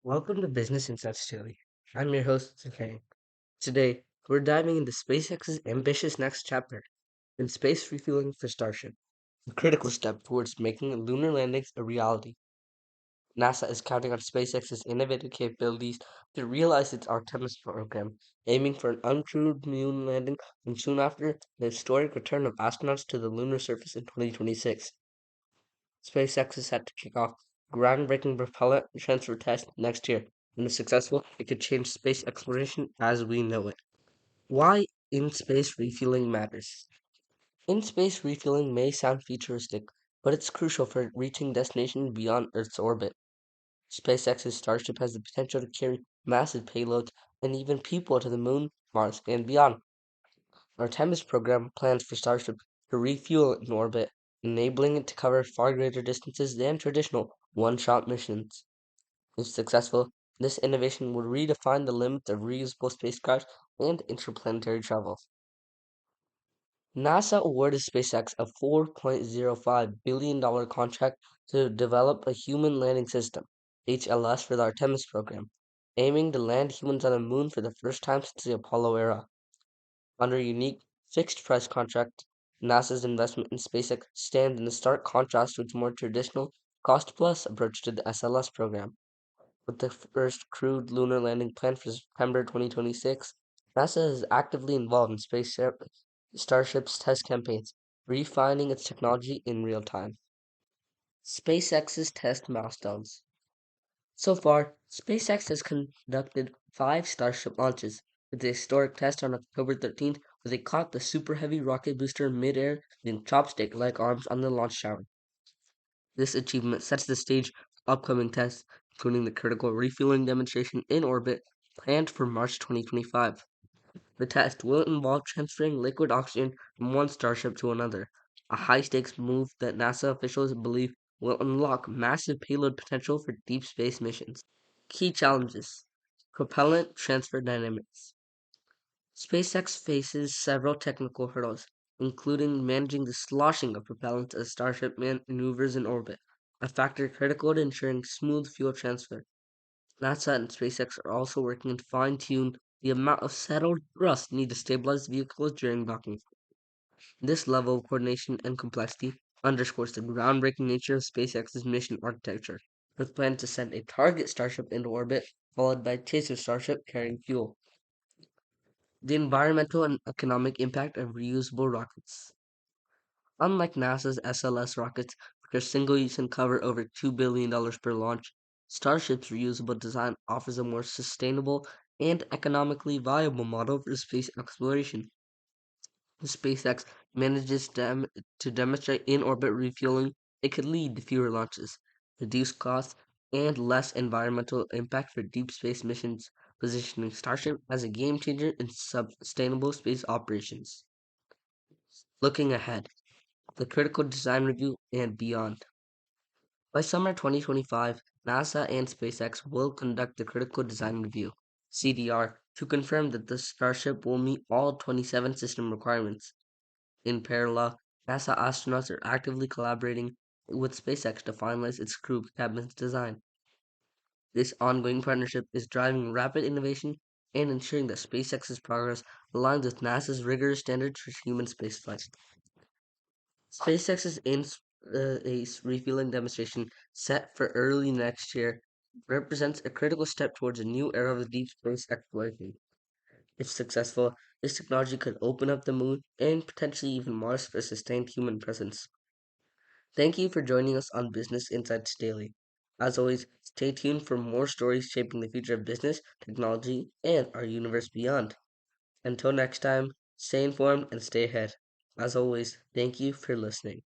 Welcome to Business Insights Daily. I'm your host, Seshank. Today, we're diving into SpaceX's ambitious next chapter in space refueling for Starship, a critical step towards making lunar landings a reality. NASA is counting on SpaceX's innovative capabilities to realize its Artemis program, aiming for an uncrewed moon landing and soon after the historic return of astronauts to the lunar surface in 2026. SpaceX is set to kick off groundbreaking propellant transfer test next year, and if successful, it could change space exploration as we know it. Why in space refueling matters. In space refueling may sound futuristic, but it's crucial for reaching destinations beyond Earth's orbit. SpaceX's Starship has the potential to carry massive payloads and even people to the moon, Mars, and beyond. Artemis program plans for Starship to refuel in orbit, enabling it to cover far greater distances than traditional one-shot missions. If successful, this innovation would redefine the limits of reusable spacecraft and interplanetary travel. NASA awarded SpaceX a $4.05 billion contract to develop a human landing system, HLS, for the Artemis program, aiming to land humans on the moon for the first time since the Apollo era. Under a unique fixed price contract, NASA's investment in SpaceX stands in stark contrast to its more traditional cost plus approach to the SLS program. With the first crewed lunar landing planned for September 2026, NASA is actively involved in Starship's test campaigns, refining its technology in real time. SpaceX's test milestones. So far, SpaceX has conducted five Starship launches, with the historic test on October 13th where they caught the Super Heavy rocket booster midair using chopstick-like arms on the launch tower. This achievement sets the stage for upcoming tests, including the critical refueling demonstration in orbit planned for March 2025. The test will involve transferring liquid oxygen from one Starship to another, a high-stakes move that NASA officials believe will unlock massive payload potential for deep space missions. Key challenges. Propellant transfer dynamics. SpaceX faces several technical hurdles, including managing the sloshing of propellant as Starship maneuvers in orbit, a factor critical to ensuring smooth fuel transfer. NASA and SpaceX are also working to fine-tune the amount of settled thrust needed to stabilize vehicles during docking. This level of coordination and complexity underscores the groundbreaking nature of SpaceX's mission architecture, with plans to send a target Starship into orbit, followed by a chaser Starship carrying fuel. The environmental and economic impact of reusable rockets. Unlike NASA's SLS rockets, which are single-use and cover over $2 billion per launch, Starship's reusable design offers a more sustainable and economically viable model for space exploration. SpaceX manages to demonstrate in-orbit refueling, it could lead to fewer launches, reduced costs, and less environmental impact for deep space missions, positioning Starship as a game changer in sustainable space operations. Looking ahead, the critical design review and beyond. By summer 2025, NASA and SpaceX will conduct the critical design review, CDR, to confirm that the Starship will meet all 27 system requirements. In parallel, NASA astronauts are actively collaborating with SpaceX to finalize its crew cabin's design. This ongoing partnership is driving rapid innovation and ensuring that SpaceX's progress aligns with NASA's rigorous standards for human spaceflight. SpaceX's Ace refueling demonstration, set for early next year, represents a critical step towards a new era of deep space exploration. If successful, this technology could open up the moon and potentially even Mars for sustained human presence. Thank you for joining us on Business Insights Daily. As always, stay tuned for more stories shaping the future of business, technology, and our universe beyond. Until next time, stay informed and stay ahead. As always, thank you for listening.